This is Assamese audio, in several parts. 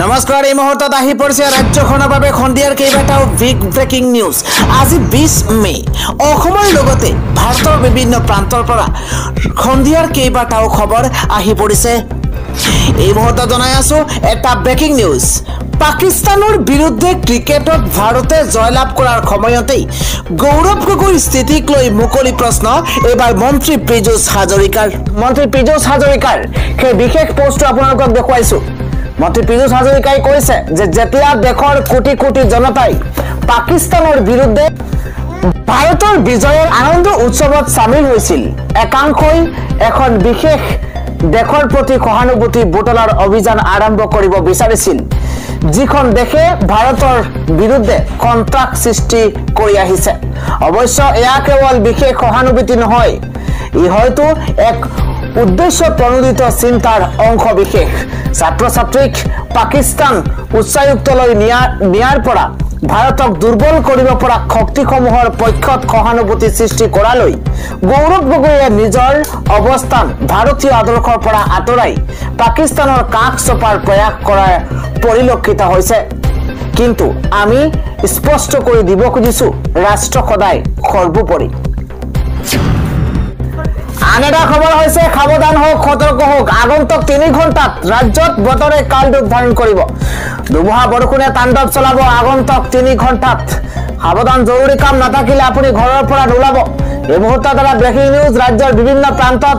নমস্কাৰ এই মুহূৰ্তত আহি পৰিছে ৰাজ্যখনৰ বাবে খন্দিয়াৰ কেইবাটাও বিগ ব্ৰেকিং নিউজ। আজি 20 মে অসমৰ লগতে ভাৰতৰ বিভিন্ন প্ৰান্তৰ পৰা খন্দিয়াৰ কেইবাটাও খবৰ আহি পৰিছে। এই মুহূৰ্তত জনাই আছো এটা ব্ৰেকিং নিউজ। পাকিস্তানৰ বিৰুদ্ধে ক্ৰিকেটত ভাৰতে জয়লাভ কৰাৰ সময়তেই গৌৰৱ গগৈৰ স্থিতিক লৈ মুকলি প্ৰশ্ন এবাৰ মন্ত্ৰী পীযুষ হাজৰিকাৰ। সেই বিশেষ পোষ্টটো আপোনালোকক দেখুৱাইছো। মন্ত্ৰী পীযুষ হাজৰিকাই কৈছে যে যেতিয়া দেশৰ কোটি কোটি জনতাই পাকিস্তানৰ বিৰুদ্ধে ভাৰতৰ বিজয়ৰ আনন্দ উৎসৱত সামিল হৈছিল, একাংশই এখন বিশেষ দেশৰ প্ৰতি সহানুভূতি বুটলাৰ অভিযান আৰম্ভ কৰিব বিচাৰিছিল, যিখন দেশে ভাৰতৰ বিৰুদ্ধে কণ্টাক সৃষ্টি কৰি আহিছে। অৱশ্য এয়া কেৱল বিশেষ সহানুভূতি নহয়, ই হয়তো এক উদ্দেশ্য প্ৰণোদিত চিন্তাৰ অংশ বিশেষ। ছাত্ৰ ছাত্ৰীক পাকিস্তান উচ্চায়ুক্তলৈ নিয়াৰ পৰা ভাৰতক দুৰ্বল কৰিব পৰা শক্তিসমূহৰ পক্ষত সহানুভূতি সৃষ্টি কৰালৈ গৌৰৱ গগৈয়ে নিজৰ অৱস্থান ভাৰতীয় আদৰ্শৰ পৰা আঁতৰাই পাকিস্তানৰ কাষ চপাৰ প্ৰয়াস কৰা পৰিলক্ষিত হৈছে। কিন্তু আমি স্পষ্ট কৰি দিব খুজিছো, ৰাষ্ট্ৰ সদায় সৰ্বোপৰি। আন এটা খবৰ হৈছে সাৱধান হওক, সতৰ্ক হওক। আগন্তুক 3 ঘণ্টাত ৰাজ্যত বতৰে কাল ৰূপ ধাৰণ কৰিব। ধুমুহা বৰষুণে তাণ্ডৱ চলাব আগন্তুক 3 ঘণ্টাত। সাৱধান, জৰুৰী কাম নাথাকিলে আপুনি ঘৰৰ পৰা নোলাব। এই মুহূৰ্তত এটা ব্ৰেকিং নিউজ। ৰাজ্যৰ বিভিন্ন প্ৰান্তত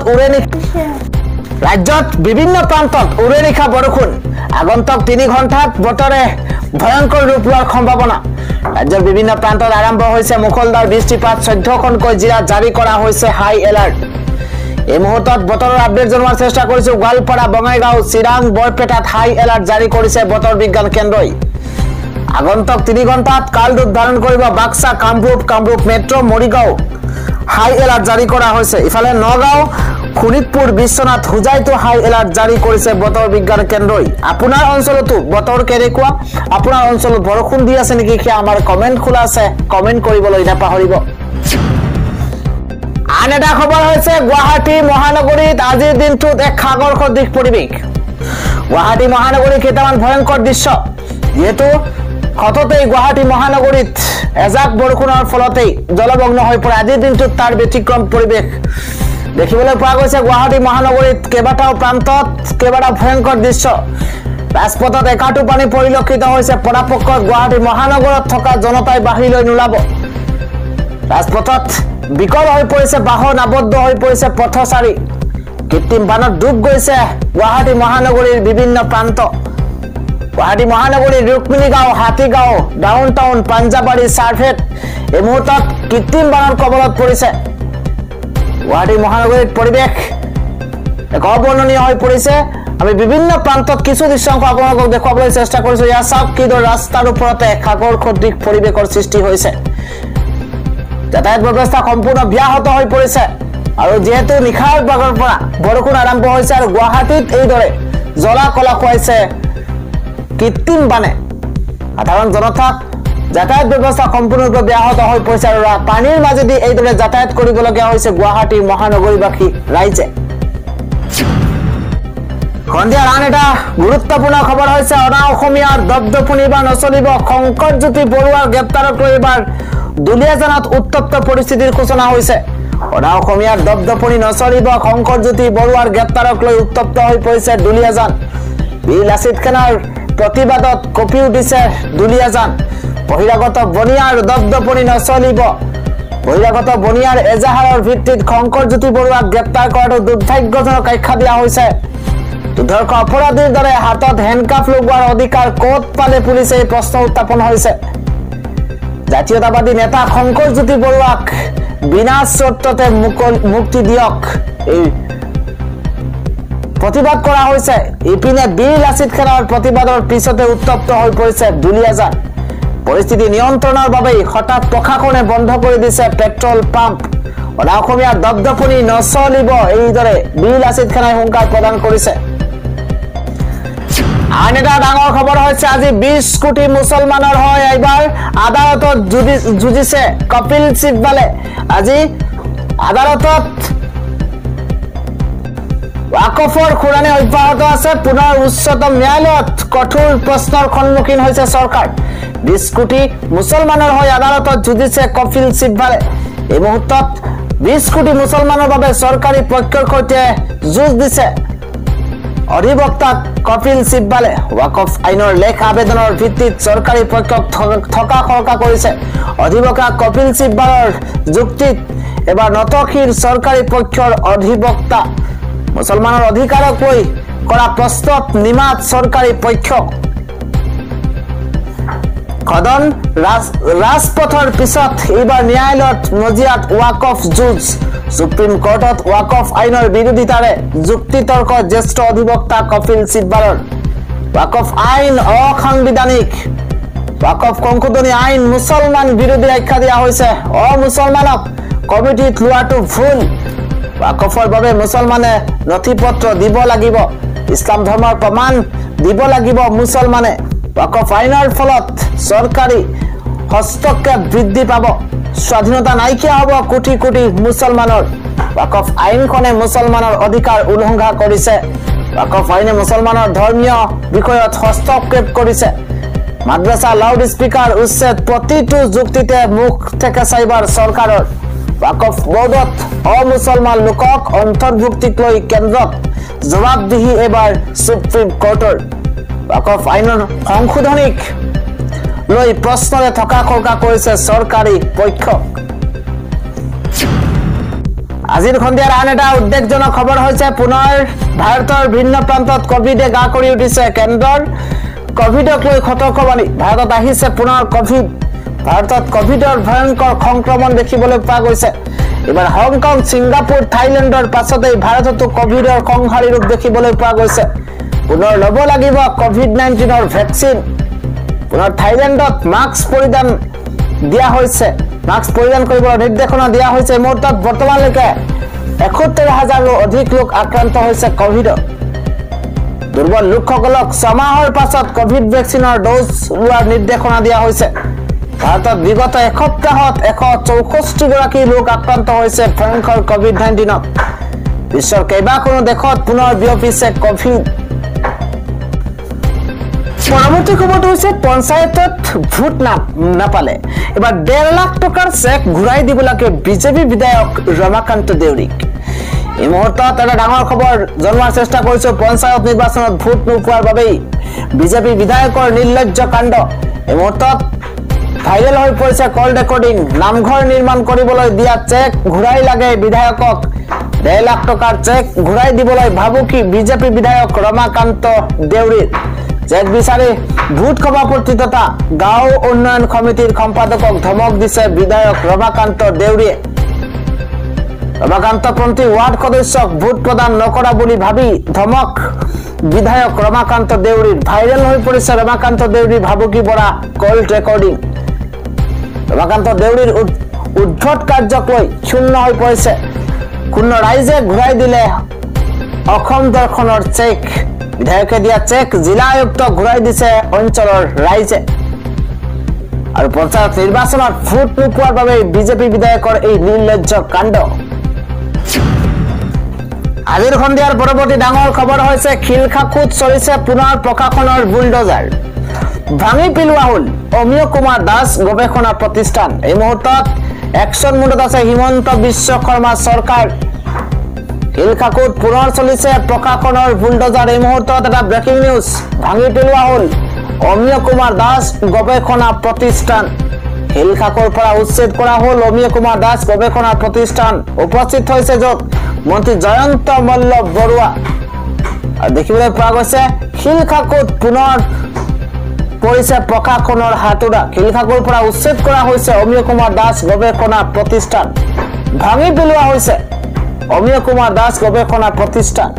উৰে নিশা বৰষুণ। আগন্তুক 3 ঘণ্টাত বতৰে ভয়ংকৰ ৰূপ লোৱাৰ সম্ভাৱনা। ৰাজ্যৰ বিভিন্ন প্ৰান্তত আৰম্ভ হৈছে মুখলধাৰ বৃষ্টিপাত। 14খনকৈ জিলাত জাৰি কৰা হৈছে হাই এলাৰ্ট। এই মুহূৰ্তত বতৰৰ আপডেট জনোৱাৰ চেষ্টা কৰিছো। গোৱালপাৰা, বঙাইগাঁও, চিৰাং, বৰপেটাত হাই এলাৰ্ট জাৰি কৰিছে বতৰ বিজ্ঞান কেন্দ্ৰই। আগন্তুক 3 ঘণ্টাত কাল ৰূপ ধাৰণ কৰিব বাক্সা, কামৰূপ মেট্ৰ, মৰিগাঁও হাই এলাৰ্ট জাৰি কৰা হৈছে। ইফালে নগাঁও, শোণিতপুৰ, বিশ্বনাথ, হোজাইতো হাই এলাৰ্ট জাৰি কৰিছে বতৰ বিজ্ঞান কেন্দ্ৰই। আপোনাৰ অঞ্চলতো বতৰ কেনেকুৱা? আপোনাৰ অঞ্চলত বৰষুণ দি আছে নেকি? সেয়া আমাৰ কমেণ্ট খোলা আছে, কমেণ্ট কৰিবলৈ নাপাহৰিব। আন এটা খবৰ হৈছে গুৱাহাটী মহানগৰীত আজিৰ দিনটোত এক সাগৰ্ষক দিশ পৰিৱেশ। গুৱাহাটী মহানগৰীত কেইটামান ভয়ংকৰ দৃশ্য, যিহেতু সততেই গুৱাহাটী মহানগৰীত এজাক বৰষুণৰ ফলতেই জলমগ্ন হৈ পৰে। আজিৰ দিনটোত তাৰ ব্যতিক্ৰম পৰিৱেশ দেখিবলৈ পোৱা গৈছে। গুৱাহাটী মহানগৰীত কেইবাটাও প্ৰান্তত কেইবাটাও ভয়ংকৰ দৃশ্য। ৰাজপথত একাটো পানী পৰিলক্ষিত হৈছে। পৰাপক্ষত গুৱাহাটী মহানগৰত থকা জনতাই বাহিৰলৈ নোলাব। ৰাজপথত বিকল হৈ পৰিছে বাহন, আবদ্ধ হৈ পৰিছে পথচাৰী। কৃত্ৰিম বানত ডুব গৈছে গুৱাহাটী মহানগৰীৰ বিভিন্ন প্ৰান্ত। গুৱাহাটী মহানগৰীৰ ৰুক্মিণীগাঁও, হাতীগাঁও, ডাউন টাউন, পাঞ্জাবাৰী, চাৰ্ভেট এই মুহূৰ্তত কৃত্ৰিম বানৰ কবলত পৰিছে। গুৱাহাটী মহানগৰীত পৰিৱেশ এক অবৰ্ণনীয় হৈ পৰিছে। আমি বিভিন্ন প্ৰান্তত কিছু দৃশ্যাংশ আপোনালোকক দেখুৱাবলৈ চেষ্টা কৰিছো। ইয়াৰ চাওক কিদৰে ৰাস্তাৰ ওপৰতে সাগৰ্ষক দিশ পৰিৱেশৰ সৃষ্টি হৈছে। যাতায়াত ব্যৱস্থা সম্পূৰ্ণ ব্যাহত হৈ পৰিছে। আৰু যিহেতু নিশাৰ ভাগৰ পৰা বৰষুণ আৰম্ভ হৈছে আৰু গুৱাহাটীত এইদৰে জ্বলা কলা খুৱাইছে কৃত্ৰিম বানে, সাধাৰণ জনতাক যাতায়াত ব্যৱস্থা সম্পূৰ্ণৰূপে ব্যাহত হৈ পৰিছে আৰু পানীৰ মাজেদি এইদৰে যাতায়াত কৰিবলগীয়া হৈছে গুৱাহাটী মহানগৰীবাসী ৰাইজে। সন্ধিয়াৰ আন এটা গুৰুত্বপূৰ্ণ খবৰ হৈছে অনা অসমীয়াৰ দপদপনি বা নচলিব। শংকৰজ্যোতি বৰুৱাৰ গ্ৰেপ্তাৰক লৈ এইবাৰ দুলীয়াজানত উত্তপ্ত পৰিস্থিতিৰ সূচনা হৈছে। অনা অসমীয়াৰ দপদপনি নচলিব। শংকৰজ্যোতি বৰুৱাৰ গ্ৰেপ্তাৰক লৈ উত্তপ্ত হৈ পৰিছে দুলীয়াজান। বীৰ লাচিত খানৰ প্ৰতিবাদত কঁপি উঠিছে দুলীয়াজান। বহিৰাগত বনিয়াৰ দপদপনি নচলিব। বহিৰাগত বনিয়াৰ এজাহাৰৰ ভিত্তিত শংকৰজ্যোতি বৰুৱাক গ্ৰেপ্তাৰ কৰাটো দুৰ্ভাগ্যজনক আখ্যা দিয়া হৈছে। দুৰ্ধৰ্ষ অপৰাধীৰ দৰে হাতত হেণ্ডকাফ লগোৱাৰ অধিকাৰ ক'ত পালে পুলিচে এই প্ৰশ্ন উত্থাপন হৈছে। জাতীয়তাবাদী নেতা শংকৰজ্যোতি বৰুৱাক বিনা চৰ্ততে মুক্তি দিয়ক, এই প্ৰতিবাদ কৰা হৈছে। ইপিনে বীৰ লাচিত খানৰ প্ৰতিবাদৰ পিছতে উত্তপ্ত হৈ পৰিছে দুলীয়াজান। পৰিস্থিতি নিয়ন্ত্ৰণৰ বাবেই হঠাৎ প্ৰশাসনে বন্ধ কৰি দিছে পেট্ৰল পাম্প। অনা অসমীয়াৰ দপদপনি নচলিব, এইদৰে বীৰ লাচিত খানাই হুংকাৰ প্ৰদান কৰিছে। আন এটা ডাঙৰ খবৰ হৈছে আজি 20 কোটি মুছলমানৰ হয় এইবাৰ আদালতত যুঁজিছে কপিল সিব্বালে। আজি আদালতত ওয়াকফৰ খুৰানি অব্যাহত আছে পুনৰ উচ্চতম ন্যায়ালয়ত কঠোৰ প্ৰশ্নৰ সন্মুখীন হৈছে চৰকাৰ 20 কোটি মুছলমানৰ হৈ আদালতত যুঁজিছে কপিল সিব্বালে এই মুহূৰ্তত 20 কোটি মুছলমানৰ বাবে চৰকাৰী পক্ষৰ সৈতে যুঁজ দিছে অধিবক্তা কপিল সিব্বালে ওয়াকফ আইনৰ লেখ আবেদনৰ ভিত্তিত চৰকাৰী পক্ষক থকা খৰকা কৰিছে অধিবক্তা কপিল সিব্বালৰ যুক্তিত এবাৰ নতশিৰ চৰকাৰী পক্ষৰ অধিবক্তা মুছলমানৰ অধিকাৰক লৈ কৰা প্ৰস্তাৱ নিমাত চৰকাৰী পক্ষ খদন ৰাজপথৰ পিছত এইবাৰ ন্যায়ালয়ত মজিয়াত ওয়াকফ যুঁজ সুপ্ৰিম কোৰ্টত ওয়াকফ আইনৰ বিৰোধিতাৰে যুক্তিতৰ্ক জ্যেষ্ঠ অধিবক্তা কপিল সিব্বালৰ ওয়াকফ আইন অসাংবিধানিক ওয়াকফ সংশোধনী আইন মুছলমান বিৰোধী আখ্যা দিয়া হৈছে অমুছলমানক কমিটিত লোৱাটো ভুল ওয়াকফৰ বাবে মুছলমানে নথিপত্ৰ দিব লাগিব ইছলাম ধৰ্মৰ প্ৰমাণ দিব লাগিব মুছলমানে ওয়াকফ আইনৰ ফলত চৰকাৰী হস্তক্ষেপ বৃদ্ধি পাব স্বাধীনতা নাইকিয়া হ'ব কোটি কোটি মুছলমানৰ ওয়াকফ আইনখনে মুছলমানৰ অধিকাৰ উলংঘা কৰিছে ওয়াকফ আইনে মুছলমানৰ ধৰ্মীয় বিষয়ত হস্তক্ষেপ কৰিছে মাদ্ৰাছা লাউড স্পিকাৰ উচ্ছেদ প্ৰতিটো যুক্তিতে মুখ থেকে চাইবাৰ চৰকাৰৰ ওয়াকফ বোৰ্ডত অমুছলমান লোকক অন্তৰ্ভুক্তিক লৈ কেন্দ্ৰত জবাবদিহি এবাৰ সুপ্ৰিম কোৰ্টৰ ওয়াকফ আইনৰ সংশোধনীক লৈ প্ৰশ্নৰে থকা খৰকা কৰিছে চৰকাৰী পক্ষ আজিৰ সন্ধিয়াৰ আন এটা উদ্বেগজনক খবৰ হৈছে পুনৰ ভাৰতৰ ভিন্ন প্ৰান্তত কোভিডে গা কৰি উঠিছে কেন্দ্ৰৰ কোভিডক লৈ সতৰ্কবাণী ভাৰতত আহিছে পুনৰ কোভিড ভাৰতত কোভিডৰ ভয়ংকৰ সংক্ৰমণ দেখিবলৈ পোৱা গৈছে এবাৰ হংকং সিংগাপুৰ থাইলেণ্ডৰ পাছতেই ভাৰততো কোভিডৰ সংহাৰী ৰূপ দেখিবলৈ পোৱা গৈছে পুনৰ ল'ব লাগিব কোভিড-19ৰ ভেকচিন পুনৰ থাইলেণ্ডত মাস্ক পৰিধান দিয়া হৈছে মাস্ক পৰিধান কৰিবলৈ নিৰ্দেশনা দিয়া হৈছে এই মুহূৰ্তত বৰ্তমানলৈকে ৭১,০০০ৰো অধিক লোক আক্ৰান্ত হৈছে কোভিডত দুৰ্বল লোকসকলক 6 মাহৰ পাছত কোভিড ভেকচিনৰ ড'জ লোৱাৰ নিৰ্দেশনা দিয়া হৈছে ভাৰতত বিগত এসপ্তাহত 164 গৰাকী লোক আক্ৰান্ত হৈছে ভয়ংকৰ কোভিড-19ত বিশ্বৰ কেইবাখনো দেশত পুনৰ বিয়পিছে কোভিড পৰৱৰ্তী খবৰটো হৈছে পঞ্চায়তত ভোট নাপালে এবাৰ 1.5 লাখ টকাৰ চেক ঘূৰাই দিব লাগে বিজেপি বিধায়ক ৰমাকান্ত দেউৰীক এই মুহূৰ্তত এটা ডাঙৰ খবৰ জনোৱাৰ চেষ্টা কৰিছো পঞ্চায়ত নিৰ্বাচনত ভোট নোপোৱাৰ বাবেই বিজেপি বিধায়কৰ নিৰ্লজ্জ কাণ্ড এই মুহূৰ্তত ভাইৰেল হৈ পৰিছে কল ৰেকৰ্ডিং নামঘৰ নিৰ্মাণ কৰিবলৈ দিয়া চেক ঘূৰাই লাগে বিধায়কক 1.5 লাখ টকাৰ চেক ঘূৰাই দিবলৈ ভাবুকি বিজেপি বিধায়ক ৰমাকান্ত দেউৰীৰ চেক বিচাৰি ভোট সভাপতি তথা গাঁও উন্নয়ন সমিতিৰ সম্পাদকক ধমক দিছে বিধায়ক ৰমাকান্ত দেউৰীয়ে ৰমাকান্তপন্থী ওয়াৰ্ড সদস্যক ভোট প্ৰদান নকৰা বুলি ভাবি ধমক বিধায়ক ৰমাকান্ত দেউৰীৰ ভাইৰেল হৈ পৰিছে ৰমাকান্ত দেউৰীৰ ভাবুকি বৰা কল ৰেকৰ্ডিং ৰমাকান্ত দেউৰীৰ উদ্ধত কাৰ্যক লৈ শূন্য হৈ পৰিছে কোনো ৰাইজে ঘূৰাই দিলে অসম দৰ্শনৰ চেক বিধায়কে দিয়া চেক জিলা আয়ুক্ত ঘূৰাই দিছে অঞ্চলৰ ৰাইজে আৰু পঞ্চায়ত নিৰ্বাচনত ভোট নোপোৱাৰ বাবে বিজেপি বিধায়কৰ এই নিৰ্লজ্জ কাণ্ড আজিৰ সন্ধিয়াৰ পৰৱৰ্তী ডাঙৰ খবৰ হৈছে খিলখাকুত চলিছে পুনৰ প্ৰশাসনৰ বুলডোজাৰ ভাঙি পেলোৱা হ'ল অমিয় কুমাৰ দাস গৱেষণা প্ৰতিষ্ঠান এই মুহূৰ্তত একশন মুডত আছে হিমন্ত বিশ্ব শৰ্মা চৰকাৰ খিলখাকুত পুনৰ চলিছে প্ৰশাসনৰ বুলডোজাৰ এই মুহূৰ্তত এটা ব্ৰেকিং নিউজ ভাঙি পেলোৱা হ'ল অমিয় কুমাৰ দাস গৱেষণা প্ৰতিষ্ঠান খিলখাকুৰ পৰা উচ্ছেদ কৰা হ'ল অমিয় কুমাৰ দাস গৱেষণা প্ৰতিষ্ঠান উপস্থিত হৈছে য'ত মন্ত্ৰী জয়ন্ত মল্ল বৰুৱা আৰু দেখিবলৈ পোৱা গৈছে খিলখাকুত পুনৰ পৰিছে প্ৰশাসনৰ হাতোৰা খিলখাকুৰ পৰা উচ্ছেদ কৰা হৈছে অমিয় কুমাৰ দাস গৱেষণা প্ৰতিষ্ঠান ভাঙি পেলোৱা হৈছে অমিয় কুমাৰ দাস গৱেষণা প্ৰতিষ্ঠান